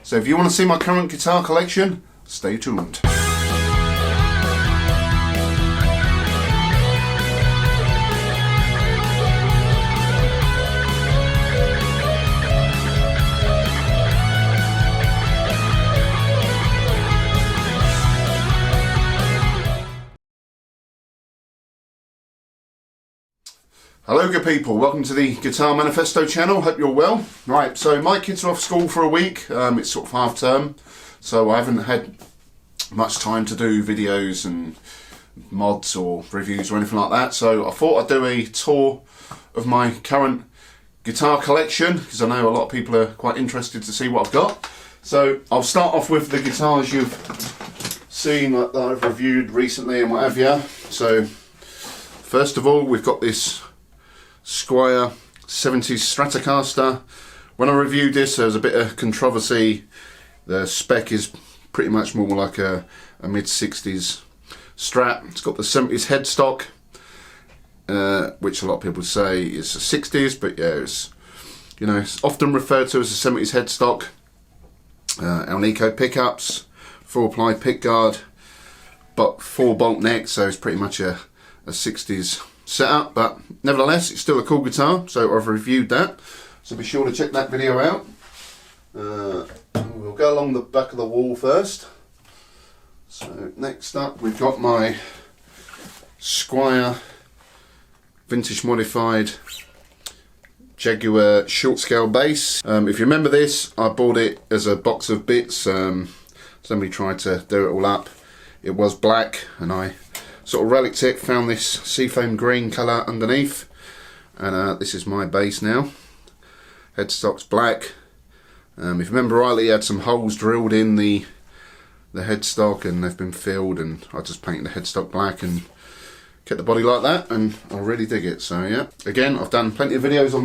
So if you want to see my current guitar collection, stay tuned. Hello good people, welcome to the Guitar Manifesto channel, hope you're well. Right, so my kids are off school for a week, it's sort of half term, so I haven't had much time to do videos and mods or reviews or anything like that, so I thought I'd do a tour of my current guitar collection, because I know a lot of people are quite interested to see what I've got. So I'll start off with the guitars you've seen that I've reviewed recently and what have you. So first of all, we've got this Squire 70s Stratocaster. When I reviewed this, there was a bit of controversy. The spec is pretty much more like a mid-60s Strat. It's got the 70s headstock, which a lot of people say is a 60s, but yeah, it's often referred to as a 70s headstock. Alnico pickups, 4-ply pickguard, but 4-bolt neck, so it's pretty much a 60s setup, but nevertheless it's still a cool guitar, so I've reviewed that, so be sure to check that video out. We'll go along the back of the wall first. So next up we've got my Squire vintage modified Jaguar short scale bass. If you remember this, I bought it as a box of bits. Somebody tried to do it all up. It was black and I sort of relicked it, found this seafoam green colour underneath, and this is my bass now. Headstock's black. If you remember rightly, it had some holes drilled in the headstock and they've been filled, and I just painted the headstock black and kept the body like that, and I really dig it. So yeah, again, I've done plenty of videos on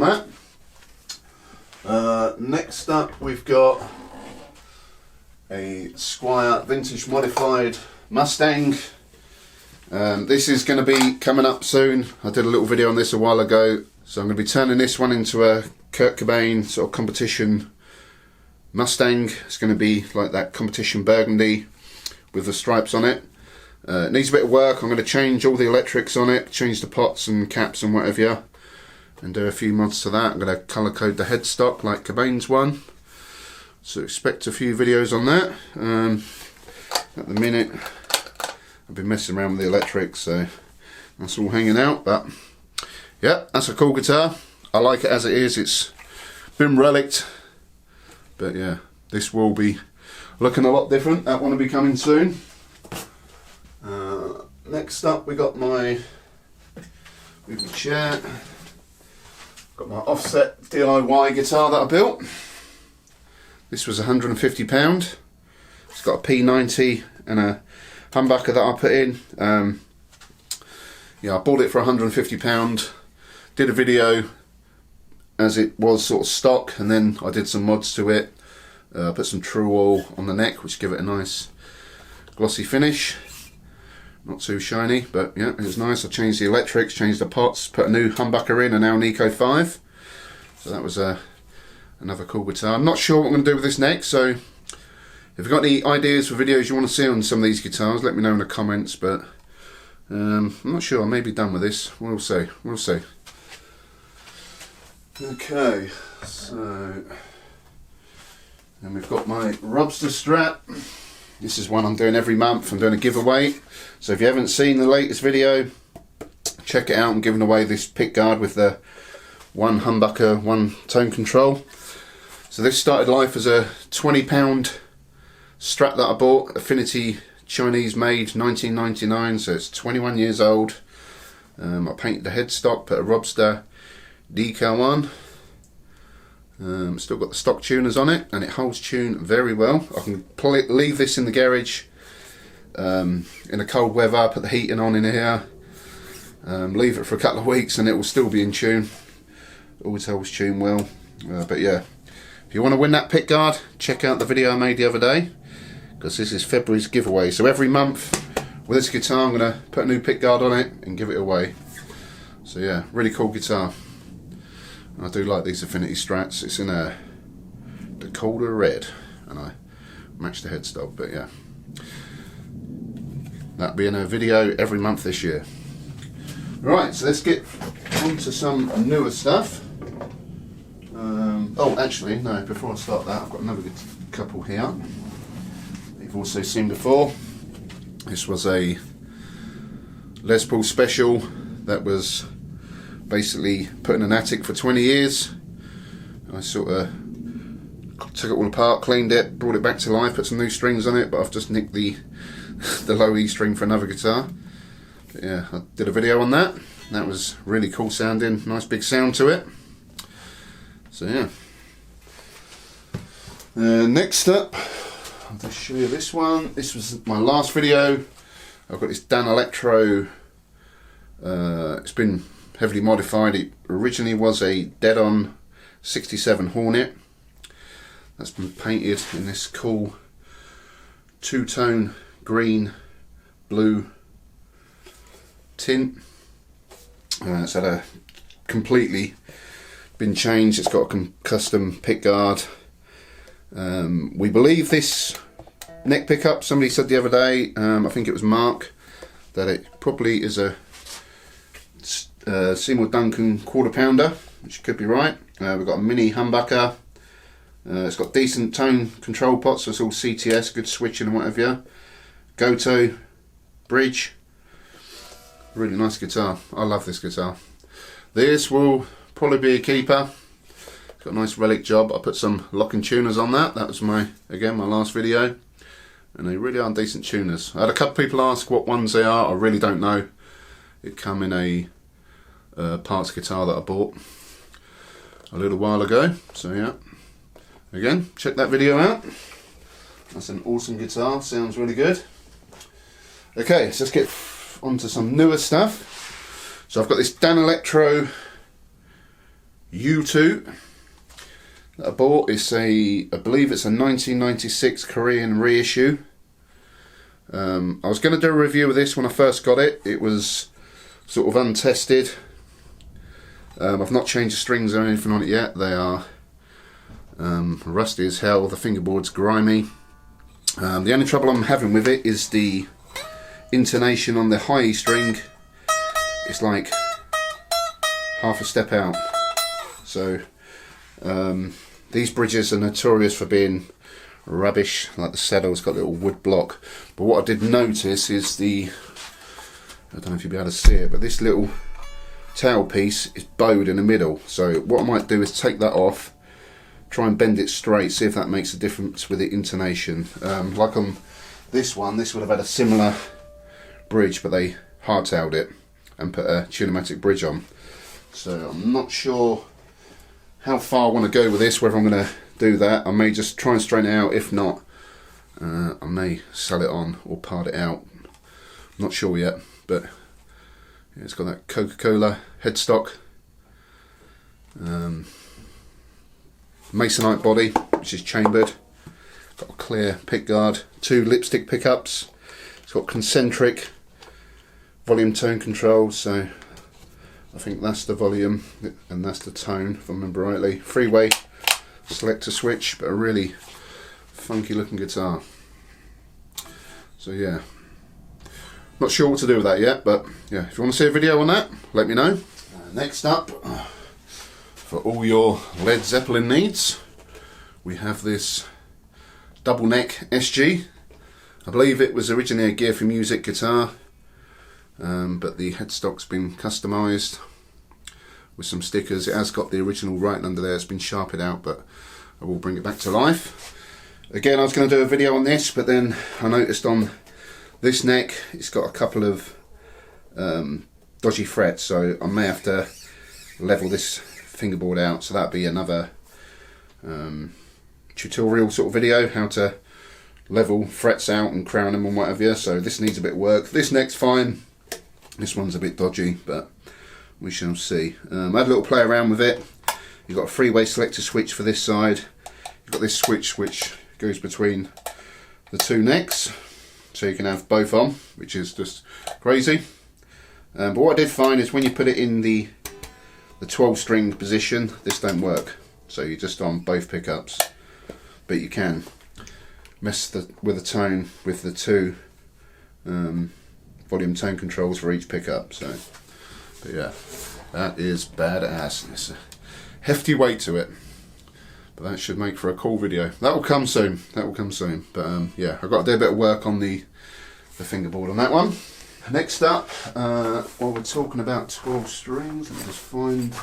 that. Next up we've got a Squire vintage modified Mustang. This is going to be coming up soon. I did a little video on this a while ago, so I'm going to be turning this one into a Kurt Cobain sort of competition Mustang. It's going to be like that competition burgundy with the stripes on it. It needs a bit of work. I'm going to change all the electrics on it, change the pots and caps and whatever, and do a few mods to that. I'm going to colour code the headstock like Cobain's one, so expect a few videos on that. At the minute I've been messing around with the electrics, so that's all hanging out, but yeah, that's a cool guitar. I like it as it is. It's been relicked, but yeah, this will be looking a lot different. That one will be coming soon. Next up we got my chair. Got my offset DIY guitar that I built. This was £150. It's got a P90 and a humbucker that I put in. Yeah, I bought it for £150. Did a video as it was sort of stock, and then I did some mods to it. Put some True Oil on the neck, which give it a nice glossy finish. Not too shiny, but yeah, it was nice. I changed the electrics, changed the pots, put a new humbucker in, an Alnico 5. So that was another cool guitar. I'm not sure what I'm going to do with this next, so if you've got any ideas for videos you want to see on some of these guitars, let me know in the comments, but I'm not sure. I may be done with this. We'll see. We'll see. Okay, so then we've got my Robster Strat. This is one I'm doing every month. I'm doing a giveaway. So if you haven't seen the latest video, check it out. I'm giving away this pickguard with the one humbucker, one tone control. So this started life as a £20 Strat that I bought, Affinity Chinese made, 1999, so it's 21 years old. I painted the headstock, put a Robster decal on. Still got the stock tuners on it, and it holds tune very well. I can leave this in the garage in the cold weather, put the heating on in here, leave it for a couple of weeks and it will still be in tune. Always holds tune well. But yeah, if you want to win that pickguard, check out the video I made the other day, because this is February's giveaway. So every month with this guitar I'm going to put a new pickguard on it and give it away. So yeah, really cool guitar. I do like these Affinity Strats. It's in a Dakota red. and I matched the headstock. But yeah, that'll be in a video every month this year. Right, so let's get on to some newer stuff. Oh, actually, no, before I start that, I've got another good couple here you've also seen before. This was a Les Paul special that was basically put in an attic for 20 years. I sort of took it all apart, cleaned it, brought it back to life, put some new strings on it, but I've just nicked the low E string for another guitar. But yeah, I did a video on that. That was really cool sounding, nice big sound to it. So yeah. Next up, I'll just show you this one. This was my last video. I've got this Danelectro. It's been heavily modified. It originally was a dead-on 67 Hornet. That's been painted in this cool two-tone green, blue tint. It's had a completely been changed. It's got a custom pick guard. We believe this neck pickup, somebody said the other day, I think it was Mark, that it probably is a Seymour Duncan quarter pounder, which could be right. We've got a mini humbucker. It's got decent tone control pots, so it's all CTS, good switching and whatever. Goto bridge. Really nice guitar. I love this guitar. This will probably be a keeper. It's got a nice relic job. I put some locking tuners on that. That was my last video. And they really are decent tuners. I had a couple people ask what ones they are. I really don't know. It come in a parts guitar that I bought a little while ago. So yeah. Again, check that video out. That's an awesome guitar. Sounds really good. Okay, so let's get onto some newer stuff. So I've got this Danelectro U2 that I bought. It's I believe it's a 1996 Korean reissue. I was going to do a review of this when I first got it. It was sort of untested. I've not changed the strings or anything on it yet. They are rusty as hell. The fingerboard's grimy. The only trouble I'm having with it is the intonation on the high E string. It's like half a step out. So these bridges are notorious for being rubbish. Like the saddle's got a little wood block. But what I did notice is I don't know if you'll be able to see it, but this little tail piece is bowed in the middle. So what I might do is take that off, try and bend it straight, see if that makes a difference with the intonation. Like on this one, this would have had a similar bridge, but they hardtailed it and put a Tunematic bridge on. So I'm not sure how far I want to go with this, whether I'm going to do that. I may just try and straighten it out. If not, I may sell it on or part it out. Not sure yet, but yeah, it's got that Coca-Cola headstock. Masonite body, which is chambered. Got a clear pick guard, 2 lipstick pickups. It's got concentric volume tone controls, so I think that's the volume and that's the tone, if I remember rightly. 3-way selector switch, but a really funky looking guitar. So yeah, not sure what to do with that yet, but yeah, if you want to see a video on that, let me know. Next up, for all your Led Zeppelin needs, we have this double neck SG. I believe it was originally a Gear for Music guitar, but the headstock's been customised with some stickers. It has got the original writing under there. It's been sharpened out, but I will bring it back to life. Again, I was going to do a video on this, but then I noticed on this neck it's got a couple of dodgy frets, so I may have to level this fingerboard out. So that'll be another tutorial sort of video, how to level frets out and crown them and whatever. So this needs a bit of work. This neck's fine. This one's a bit dodgy, but we shall see. I had a little play around with it. You've got a 3-way selector switch for this side. You've got this switch which goes between the 2 necks, so you can have both on, which is just crazy. But what I did find is when you put it in the 12-string position, this don't work. So you're just on both pickups, but you can. mess with the tone with the two volume tone controls for each pickup. So, but yeah, that is badass. It's a hefty weight to it, but that should make for a cool video. That will come soon. That will come soon. But yeah, I've got to do a bit of work on the fingerboard on that one. Next up, while we're talking about 12 strings, let me just find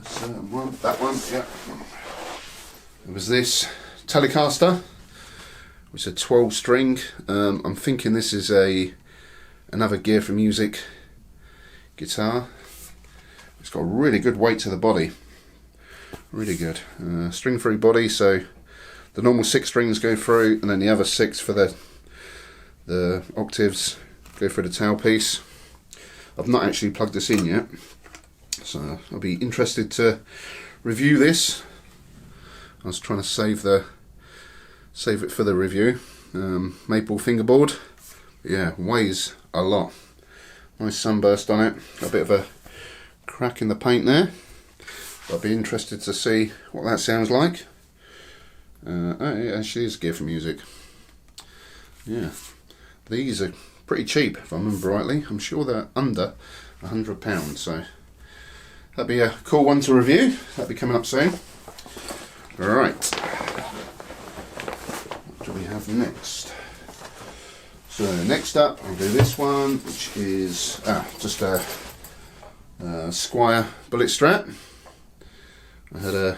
a certain one. That one, yeah. It was this Telecaster, which is a 12 string. I'm thinking this is another Gear for Music guitar. It's got a really good weight to the body. Really good. String free body, so the normal 6 strings go through, and then the other 6 for the octaves go through the tailpiece. I've not actually plugged this in yet, so I'll be interested to review this. I was trying to save it for the review. Maple fingerboard, yeah, weighs a lot. Nice sunburst on it. Got a bit of a crack in the paint there. I'd be interested to see what that sounds like. It actually is Gear for Music. Yeah, these are pretty cheap if I remember rightly. I'm sure they're under £100, so that'd be a cool one to review. That'll be coming up soon. Alright, what do we have next? So next up I'll do this one, which is just a Squire bullet strat. I had a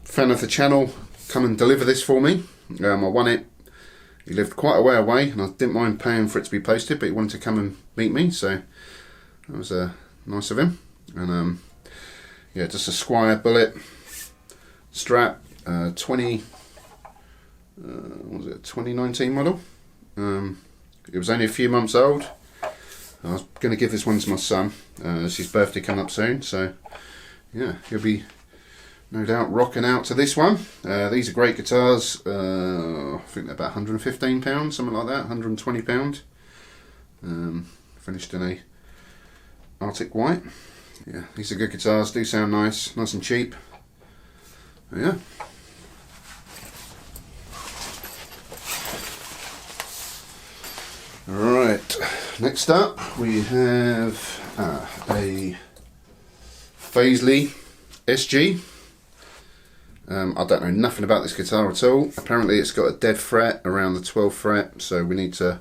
fan of the channel come and deliver this for me. I won it. He lived quite a way away, and I didn't mind paying for it to be posted, but he wanted to come and meet me, so that was nice of him. And yeah, just a Squire bullet strat, 2019 model. It was only a few months old. I was going to give this one to my son. It's his birthday coming up soon, so yeah, he'll be no doubt rocking out to this one. These are great guitars. I think they're about £115, something like that, £120. Finished in a Arctic white. Yeah, these are good guitars, do sound nice and cheap. Yeah. Alright, next up we have a Les SG. I don't know nothing about this guitar at all. Apparently it's got a dead fret around the 12th fret, so we need to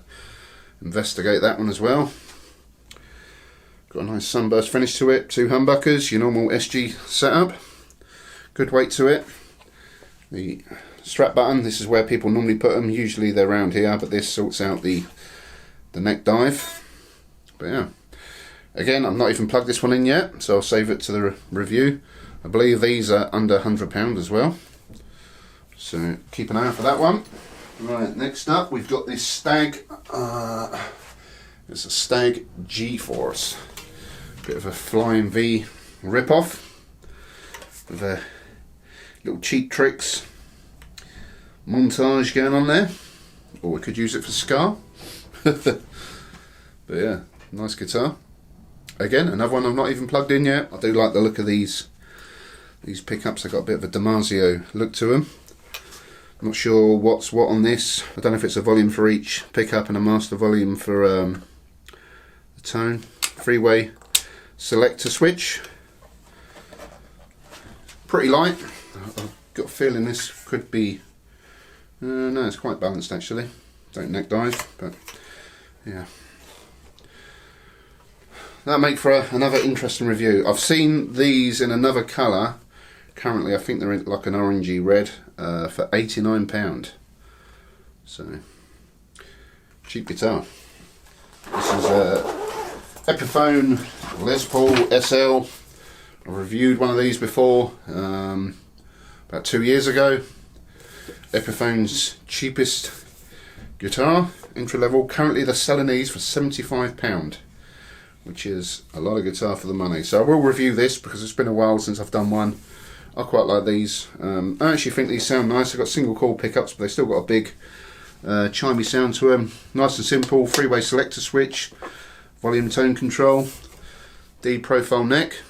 investigate that one as well. Got a nice sunburst finish to it, 2 humbuckers, your normal SG setup. Good weight to it. The strap button, this is where people normally put them. Usually they're around here, but this sorts out the neck dive. But yeah, again, I've not even plugged this one in yet, so I'll save it to the review. I believe these are under £100 as well, so keep an eye out for that one. Right, next up we've got this Stag. It's a Stag G-Force. Bit of a Flying V rip-off with a little cheat tricks montage going on there, or we could use it for ska. But yeah, nice guitar. Again, another one I've not even plugged in yet. I do like the look of these pickups. They've got a bit of a Damasio look to them. I'm not sure what's what on this. I don't know if it's a volume for each pickup and a master volume for the tone. Freeway selector switch. Pretty light. I've got a feeling this could be... no, it's quite balanced actually. Don't neck dive, but yeah. That'll make for another interesting review. I've seen these in another colour. Currently I think they're like an orangey red for £89. So, cheap guitar. This is Epiphone Les Paul Sl. I've reviewed one of these before, about 2 years ago. Epiphone's cheapest guitar, entry level. Currently they're selling these for £75, which is a lot of guitar for the money. So I will review this because it's been a while since I've done one. I quite like these. I actually think these sound nice. They've got single coil pickups, but they've still got a big chimey sound to them. Nice and simple. Freeway selector switch, volume tone control, D profile neck.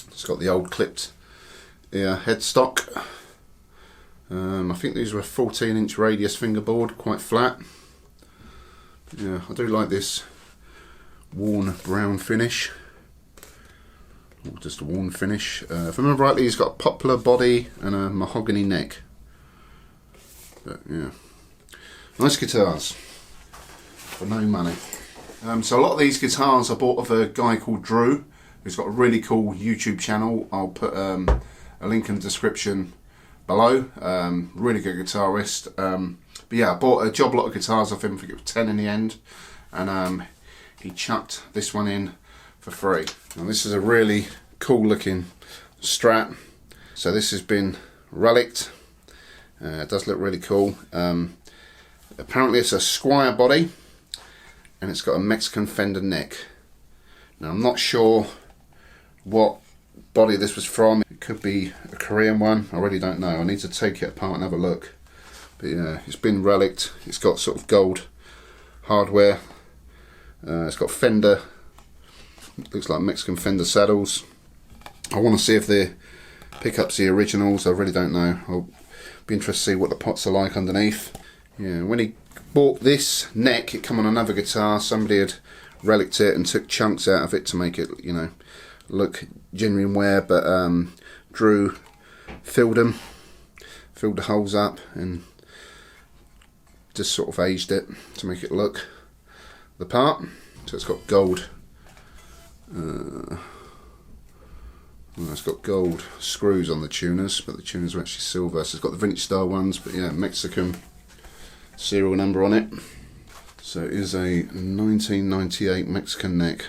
It's got the old clipped ear headstock. I think these were a 14-inch radius fingerboard, quite flat. But yeah, I do like this worn brown finish. Or just a worn finish. If I remember rightly, he's got a poplar body and a mahogany neck. But yeah, nice guitars for no money. So a lot of these guitars I bought of a guy called Drew, who's got a really cool YouTube channel. I'll put a link in the description below. Really good guitarist. But yeah, I bought a job lot of guitars off him. I think it was 10 in the end, and he chucked this one in for free. And this is a really cool looking Strat. So this has been relicked. It does look really cool. Apparently it's a Squire body, and it's got a Mexican fender neck. Now I'm not sure what body this was from. It could be a Korean one, I really don't know. I need to take it apart and have a look. But yeah, it's been relicked. It's got sort of gold hardware. It's got fender, looks like Mexican fender saddles. I want to see if the pickups are the originals. I really don't know. I'll be interested to see what the pots are like underneath. Yeah, when he bought this neck, it come on another guitar. Somebody had relicked it and took chunks out of it to make it, you know, look genuine wear. But Drew filled the holes up and just sort of aged it to make it look the part. So it's got gold. Well, it's got gold screws on the tuners, but the tuners are actually silver. So it's got the vintage style ones, but yeah, Mexican serial number on it. So it is a 1998 Mexican neck.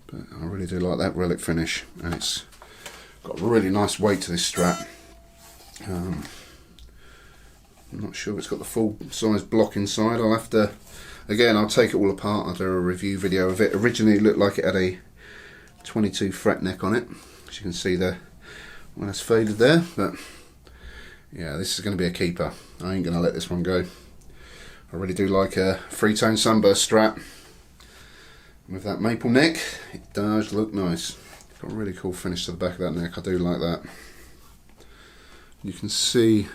But I really do like that relic finish, and it's got a really nice weight to this Strat. I'm not sure if it's got the full size block inside. I'll have to, again, I'll take it all apart. I'll do a review video of it. Originally it looked like it had a 22 fret neck on it, as you can see there when it's faded there. But yeah, this is going to be a keeper. I ain't going to let this one go. I really do like a three-tone sunburst Strat. With that maple neck, it does look nice. Got a really cool finish to the back of that neck. I do like that. You can see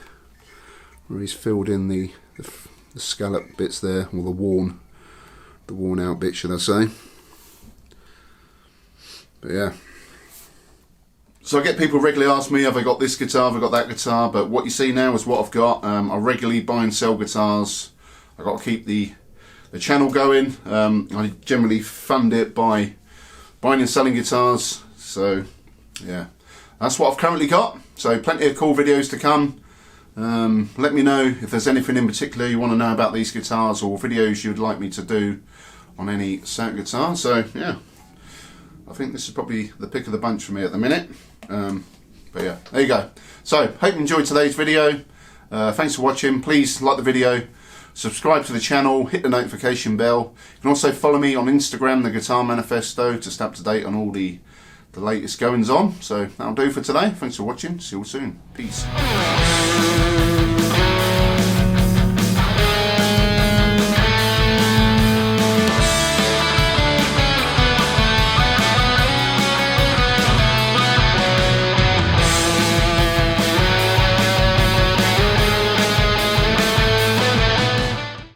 where he's filled in the scallop bits there, or the worn out bit, should I say. But yeah. So I get people regularly ask me, have I got this guitar, have I got that guitar? But what you see now is what I've got. I regularly buy and sell guitars. I've got to keep the channel going. I generally fund it by buying and selling guitars. So yeah, that's what I've currently got. So plenty of cool videos to come. Let me know if there's anything in particular you want to know about these guitars, or videos you'd like me to do on any certain guitar. So yeah, I think this is probably the pick of the bunch for me at the minute. But yeah, there you go. So hope you enjoyed today's video. Thanks for watching. Please like the video, subscribe to the channel, hit the notification bell. You can also follow me on Instagram, the Guitar Manifesto, to stay up to date on all the latest goings on. So that'll do for today. Thanks for watching. See you all soon. Peace.